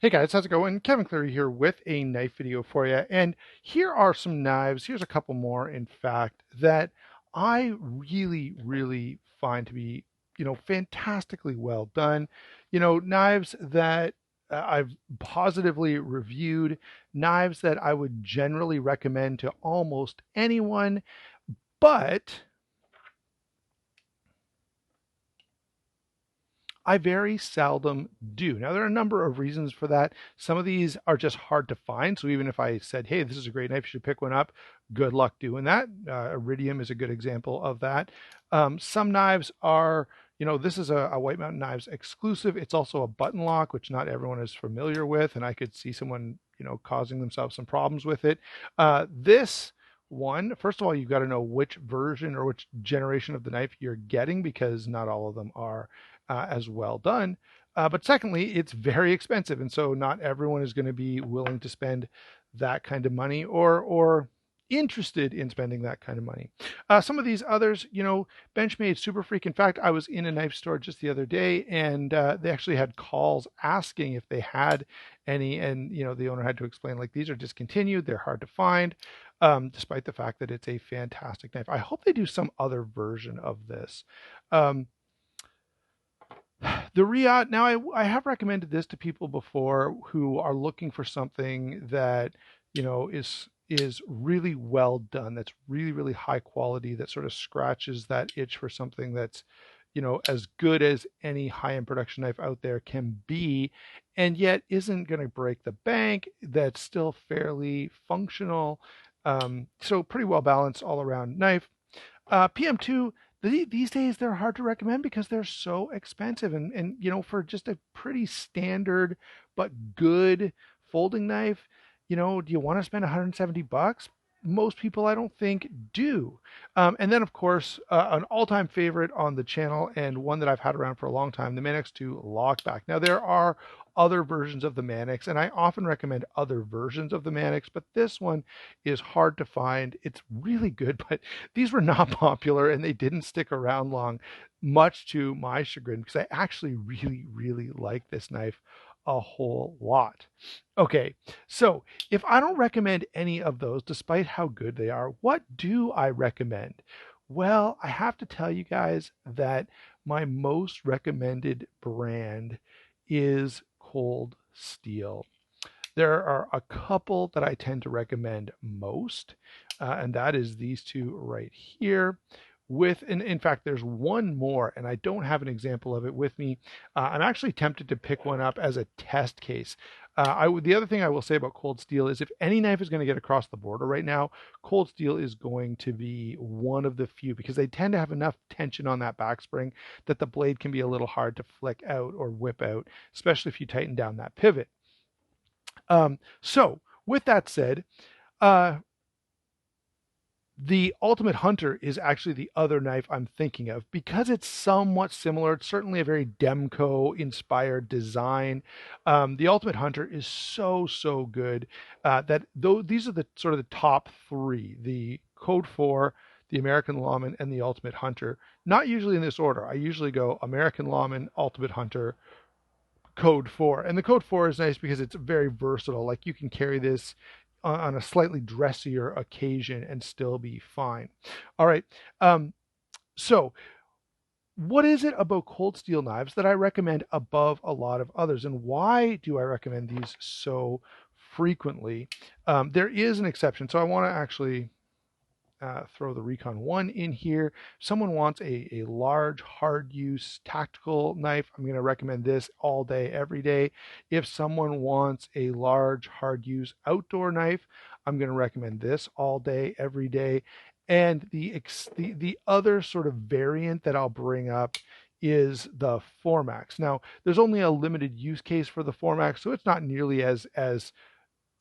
Hey guys, how's it going? Kevin Cleary here with a knife video for you. And here are some knives. Here's a couple more, in fact, that I really find to be, fantastically well done. Knives that I've positively reviewed, knives that I would generally recommend to almost anyone, but I very seldom do. Now, there are a number of reasons for that. Some of these are just hard to find. So even if I said, hey, this is a great knife, you should pick one up, good luck doing that. Iridium is a good example of that. Some knives are, this is a White Mountain Knives exclusive. It's also a button lock, which not everyone is familiar with. And I could see someone, causing themselves some problems with it. This one, first of all, you've got to know which version or which generation of the knife you're getting because not all of them are as well done. But secondly, it's very expensive, and so not everyone is going to be willing to spend that kind of money or interested in spending that kind of money. Some of these others, Benchmade, Super Freak. In fact, I was in a knife store just the other day, and they actually had calls asking if they had any, and the owner had to explain like these are discontinued, they're hard to find. Despite the fact that it's a fantastic knife. I hope they do some other version of this. Um, the Riot, now I have recommended this to people before who are looking for something that, is really well done, that's really high quality, that sort of scratches that itch for something that's, as good as any high-end production knife out there can be, and yet isn't going to break the bank, that's still fairly functional. So pretty well balanced all around knife. PM2, these days they're hard to recommend because they're so expensive. And for just a pretty standard but good folding knife, do you want to spend 170 bucks? Most people, I don't think, do. And then, of course, an all-time favorite on the channel and one that I've had around for a long time, the Manix 2 Lockback. Now, there are other versions of the Manix, and I often recommend other versions of the Manix, but this one is hard to find. It's really good, but these were not popular and they didn't stick around long, much to my chagrin, because I actually really like this knife a whole lot. Okay, so if I don't recommend any of those, despite how good they are, what do I recommend? Well, I have to tell you guys that my most recommended brand is Cold Steel. There are a couple that I tend to recommend most, and that is these two right here. And in fact, there's one more, and I don't have an example of it with me. I'm actually tempted to pick one up as a test case. The other thing I will say about Cold Steel is if any knife is going to get across the border right now, Cold Steel is going to be one of the few because they tend to have enough tension on that backspring that the blade can be a little hard to flick out or whip out, especially if you tighten down that pivot. So with that said, uh, the Ultimate Hunter is actually the other knife I'm thinking of because it's somewhat similar. It's certainly a very Demco inspired design. The Ultimate Hunter is so good that though these are the sort of the top three: the Code 4, the American Lawman, and the Ultimate Hunter. Not usually in this order. I usually go American Lawman, Ultimate Hunter, Code 4. And the Code 4 is nice because it's very versatile. Like you can carry this on a slightly dressier occasion and still be fine. All right. So what is it about Cold Steel knives that I recommend above a lot of others? And why do I recommend these so frequently? There is an exception. So I want to actually throw the Recon 1 in here. If someone wants a large, hard use tactical knife, I'm going to recommend this all day, every day. If someone wants a large, hard use outdoor knife, I'm going to recommend this all day, every day. And the other sort of variant that I'll bring up is the Formax. Now, there's only a limited use case for the Formax, so it's not nearly as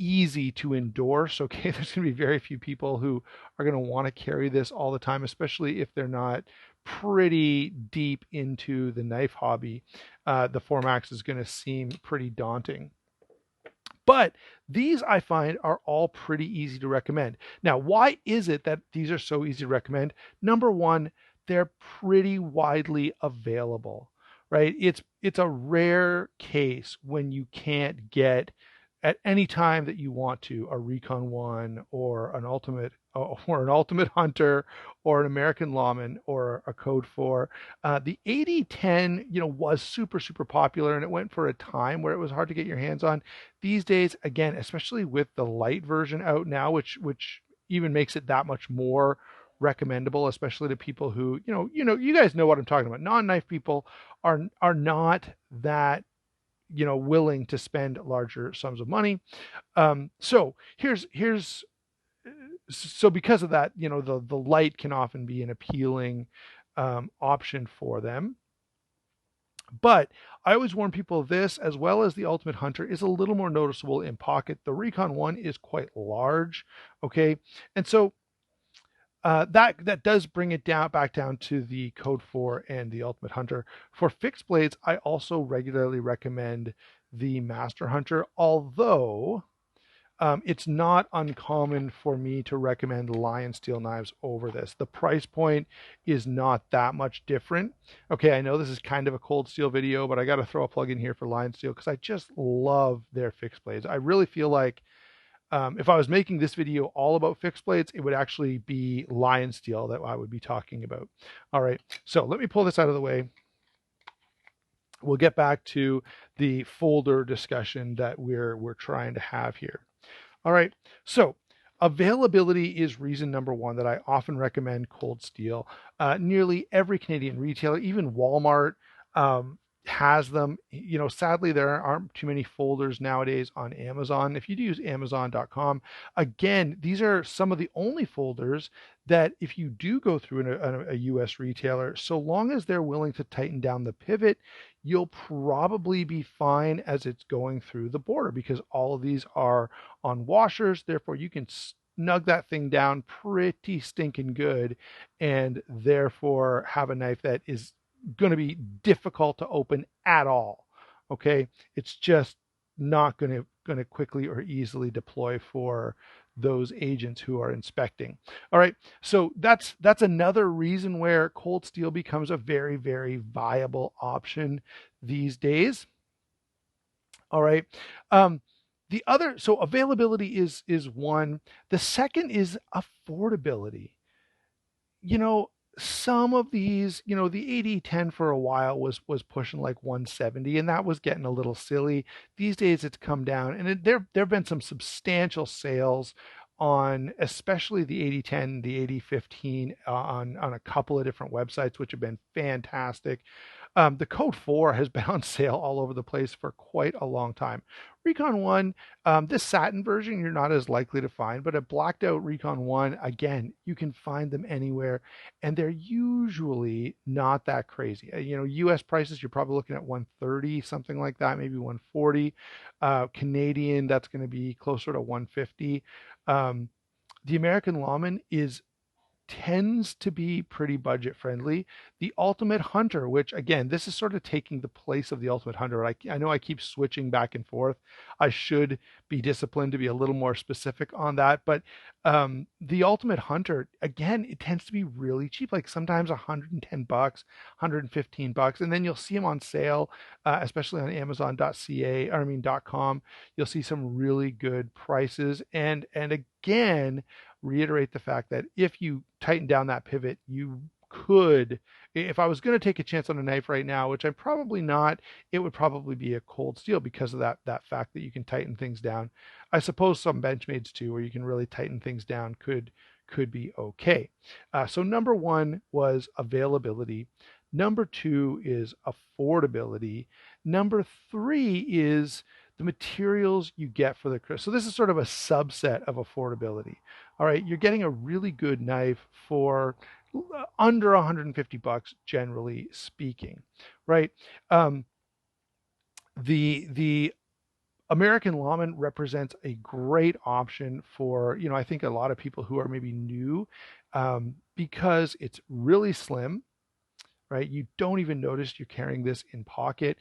easy to endorse. Okay, there's going to be very few people who are going to want to carry this all the time, especially if they're not pretty deep into the knife hobby. The Formax is going to seem pretty daunting. But these I find are all pretty easy to recommend. Now, why is it that these are so easy to recommend? Number one, they're pretty widely available. right? It's a rare case when you can't get at any time that you want to a Recon One or an Ultimate Hunter or an American Lawman or a Code 4. The 8010, was super popular, and it went for a time where it was hard to get your hands on. These days, again, especially with the light version out now, which even makes it that much more recommendable, especially to people who, you guys know what I'm talking about. Non-knife people are not that willing to spend larger sums of money. So here's so because of that, the light can often be an appealing option for them. But I always warn people this, as well as the Ultimate Hunter, is a little more noticeable in pocket. The Recon One is quite large, okay, and so that does bring it back down to the Code 4 and the Ultimate Hunter. For fixed blades, I also regularly recommend the Master Hunter, although it's not uncommon for me to recommend lion steel knives over this. The price point is not that much different. Okay, I know this is kind of a cold steel video, but I got to throw a plug in here for lion steel because I just love their fixed blades. I really feel like if I was making this video all about fixed blades, it would actually be lion steel that I would be talking about. All right, so let me pull this out of the way. We'll get back to the folder discussion that we're trying to have here. All right, so availability is reason number one that I often recommend cold steel. Nearly every Canadian retailer, even Walmart, has them. Sadly, there aren't too many folders nowadays on Amazon. If you do use Amazon.com, again, these are some of the only folders that if you do go through a US retailer, so long as they're willing to tighten down the pivot, you'll probably be fine as it's going through the border, because all of these are on washers. Therefore, you can snug that thing down pretty stinking good, and therefore have a knife that is going to be difficult to open at all. Okay, it's just not going to quickly or easily deploy for those agents who are inspecting. All right, so that's another reason where cold steel becomes a very, very viable option these days. All right. The other, so availability is one. The second is affordability. You know, some of these, the 8010 for a while was pushing like 170, and that was getting a little silly. These days it's come down, and there've been some substantial sales on especially the 8010, the 8015 on a couple of different websites, which have been fantastic. The Code 4 has been on sale all over the place for quite a long time. Recon 1, this satin version you're not as likely to find, but a blacked out Recon 1, again, you can find them anywhere, and they're usually not that crazy. US prices, you're probably looking at 130, something like that, maybe 140. Canadian, that's going to be closer to 150. The American Lawman tends to be pretty budget friendly. The Ultimate Hunter, which again, this is sort of taking the place of the Ultimate Hunter. I know I keep switching back and forth. I should be disciplined to be a little more specific on that. But the Ultimate Hunter, again, it tends to be really cheap, like sometimes $110, $115, and then you'll see them on sale, especially on Amazon.ca, or I mean .com. You'll see some really good prices, and again, reiterate the fact that if you tighten down that pivot, you could, if I was going to take a chance on a knife right now, which I'm probably not, it would probably be a cold steel because of that fact that you can tighten things down. I suppose some Benchmades too, where you can really tighten things down, could be okay. So number one was availability. Number two is affordability. Number three is the materials you get for the crisp. So this is sort of a subset of affordability. All right, you're getting a really good knife for under $150, generally speaking, right? The American Lawman represents a great option for, I think a lot of people who are maybe new, because it's really slim. right? You don't even notice you're carrying this in pocket,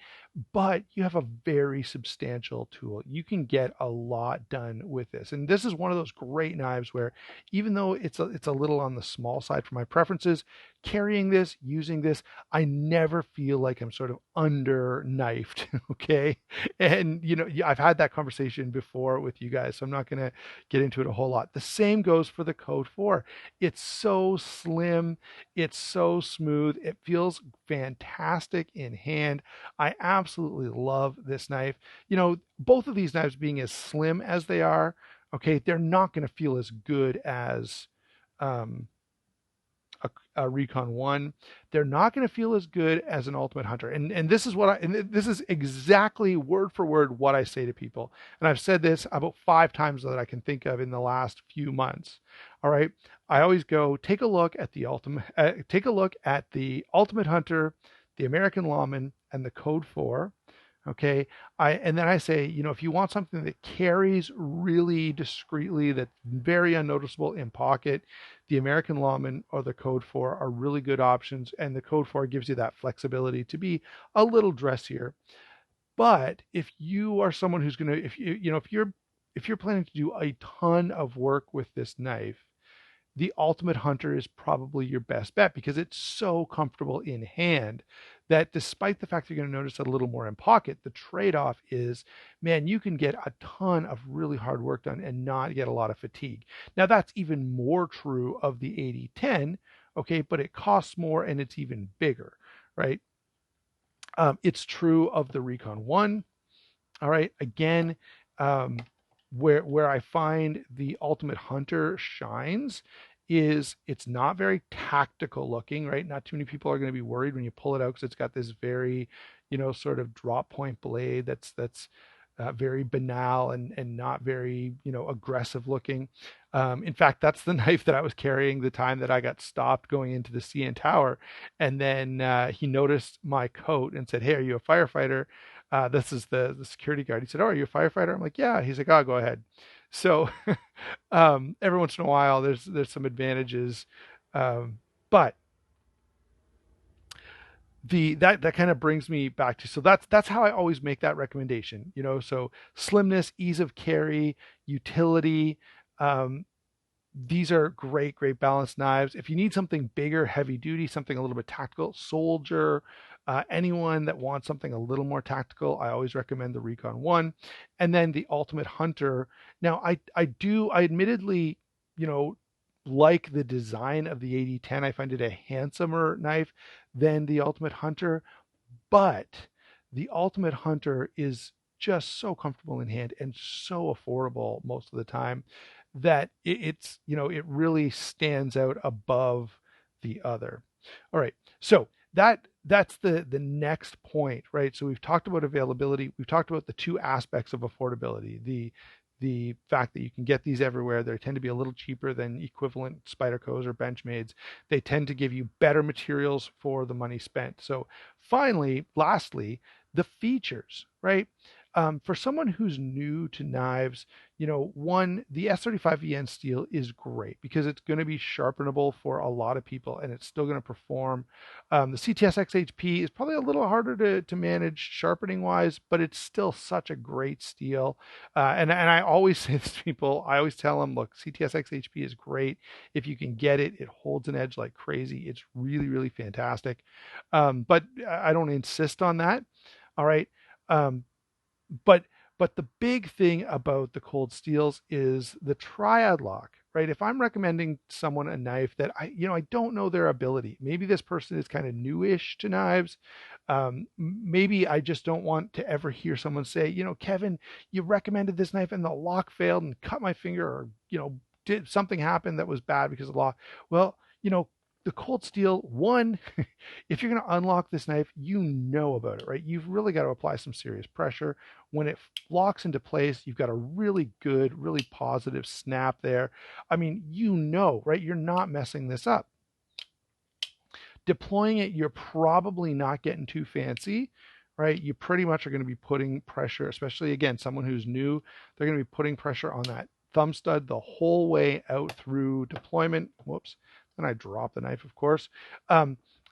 but you have a very substantial tool. You can get a lot done with this. And this is one of those great knives where even though it's a little on the small side for my preferences, carrying this, using this, I never feel like I'm sort of under knifed, okay? And I've had that conversation before with you guys, so I'm not going to get into it a whole lot. The same goes for the Code 4. It's so slim, it's so smooth, it feels fantastic in hand. I absolutely love this knife. Both of these knives being as slim as they are, okay, they're not going to feel as good as um, a Recon One. They're not going to feel as good as an Ultimate Hunter. And this is exactly word for word what I say to people. And I've said this about 5 times that I can think of in the last few months. All right, I always go take a look at the Ultimate Hunter, the American Lawman, and the Code 4. Okay. And then I say, if you want something that carries really discreetly, that's very unnoticeable in pocket, the American Lawman or the Code 4 are really good options. And the Code 4 gives you that flexibility to be a little dressier. But if you are someone who's going to, if you're planning to do a ton of work with this knife, the Ultimate Hunter is probably your best bet because it's so comfortable in hand that despite the fact you're going to notice a little more in pocket, the trade-off is, man, you can get a ton of really hard work done and not get a lot of fatigue. Now that's even more true of the 8010, okay, but it costs more and it's even bigger, right? It's true of the Recon One. All right, again, um, where I find the Ultimate Hunter shines is it's not very tactical looking, right? Not too many people are going to be worried when you pull it out because it's got this very, sort of drop point blade that's very banal and not very, aggressive looking. In fact, that's the knife that I was carrying the time that I got stopped going into the CN Tower. And then he noticed my coat and said, "Hey, are you a firefighter?" This is the security guard. He said, "Oh, are you a firefighter?" I'm like, "Yeah." He's like, "Oh, go ahead." So every once in a while, there's some advantages, but that kind of brings me back to, so that's how I always make that recommendation. So slimness, ease of carry, utility. Um, these are great balanced knives. If you need something bigger, heavy duty, something a little bit tactical, soldier, anyone that wants something a little more tactical, I always recommend the Recon One, and then the Ultimate Hunter. Now, I admittedly, you know, like the design of the 8010. I find it a handsomer knife than the Ultimate Hunter, but the Ultimate Hunter is just so comfortable in hand and so affordable most of the time that it really stands out above the other. All right, so that's the next point, right? So we've talked about availability, we've talked about the two aspects of affordability, the fact that you can get these everywhere. They tend to be a little cheaper than equivalent Spydercos or Benchmades. They tend to give you better materials for the money spent. So lastly, the features, right? For someone who's new to knives, one, the S35VN steel is great because it's going to be sharpenable for a lot of people and it's still going to perform. The CTS XHP is probably a little harder to manage sharpening wise, but it's still such a great steel. And I always say this to people, I always tell them, look, CTS XHP is great. If you can get it, it holds an edge like crazy. It's really fantastic. But I don't insist on that. All right. Um, but the big thing about the cold steels is the triad lock, right? If I'm recommending someone a knife that I don't know their ability, maybe this person is kind of newish to knives. Maybe I just don't want to ever hear someone say, Kevin, you recommended this knife and the lock failed and cut my finger, or did something happen that was bad because of the lock. Well, the cold steel, one, if you're going to unlock this knife, you know about it, right? You've really got to apply some serious pressure. When it locks into place, you've got a really good, really positive snap there. I mean, right? You're not messing this up. Deploying it, you're probably not getting too fancy, right? You pretty much are going to be putting pressure, especially again, someone who's new, they're going to be putting pressure on that thumb stud the whole way out through deployment. Whoops. And I drop the knife, of course.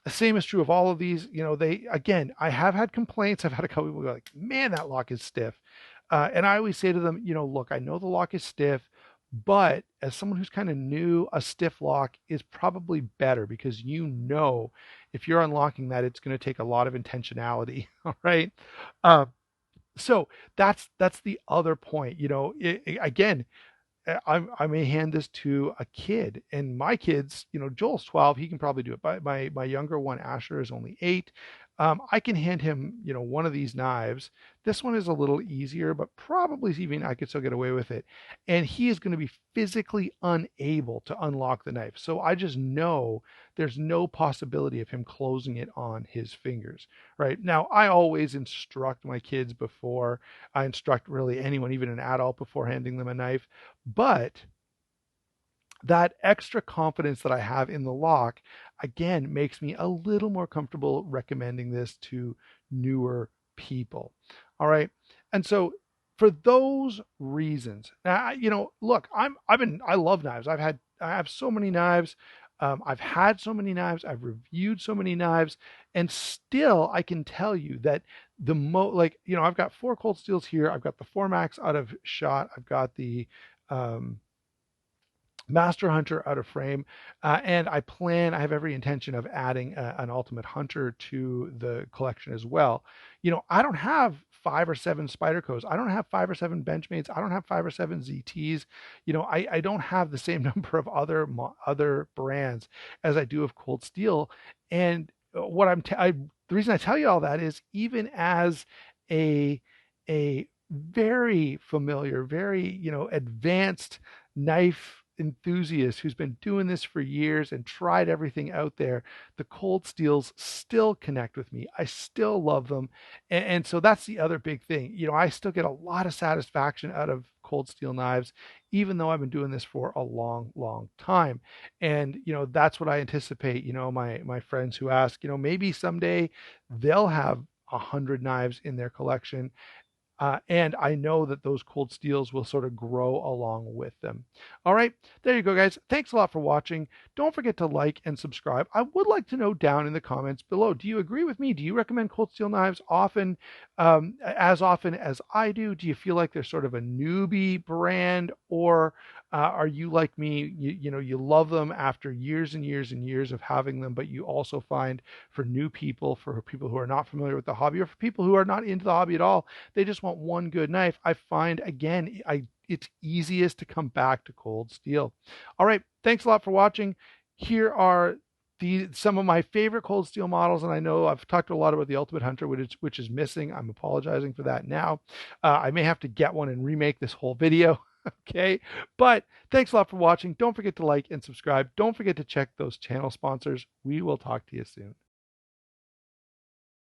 The same is true of all of these. They, again, I have had complaints. I've had a couple people go like, man, that lock is stiff. And I always say to them, look, I know the lock is stiff, but as someone who's kind of new, a stiff lock is probably better because if you're unlocking that, it's going to take a lot of intentionality. All right. Uh, so that's the other point. Again, I may hand this to a kid, and my kids, Joel's 12, he can probably do it. But my younger one, Asher, is only 8. I can hand him, one of these knives. This one is a little easier, but probably even I could still get away with it. And he is going to be physically unable to unlock the knife. So I just know there's no possibility of him closing it on his fingers, right? Now, I always instruct my kids before I instruct really anyone, even an adult, before handing them a knife. But that extra confidence that I have in the lock, again, makes me a little more comfortable recommending this to newer people. All right. And so for those reasons, now, look, I love knives. I have so many knives. I've had so many knives. I've reviewed so many knives, and still I can tell you that I've got 4 Cold Steels here. I've got the 4 Max out of shot. I've got the, Master Hunter out of frame, and I have every intention of adding an Ultimate Hunter to the collection as well. I don't have 5 or 7 Spydercos. I don't have 5 or 7 Benchmates. I don't have 5 or 7 ZTs. I don't have the same number of other brands as I do of Cold Steel. And the reason I tell you all that is, even as a very familiar, very advanced knife enthusiast who's been doing this for years and tried everything out there, the Cold Steels still connect with me. I still love them. And so that's the other big thing. I still get a lot of satisfaction out of Cold Steel knives, even though I've been doing this for a long, long time. And, that's what I anticipate, my friends who ask, maybe someday they'll have 100 knives in their collection. And I know that those Cold Steels will sort of grow along with them. All right, there you go, guys. Thanks a lot for watching. Don't forget to like and subscribe. I would like to know down in the comments below, do you agree with me? Do you recommend Cold Steel knives as often as I do? Do you feel like they're sort of a newbie brand, or are you like me? You love them after years and years and years of having them, but you also find for new people, for people who are not familiar with the hobby, or for people who are not into the hobby at all, they just want one good knife. I find, again, it's easiest to come back to Cold Steel. All right, thanks a lot for watching. Here are some of my favorite Cold Steel models, and I know I've talked a lot about the Ultimate Hunter, which is missing. I'm apologizing for that now. I may have to get one and remake this whole video. Okay, but thanks a lot for watching. Don't forget to like and subscribe. Don't forget to check those channel sponsors. We will talk to you soon.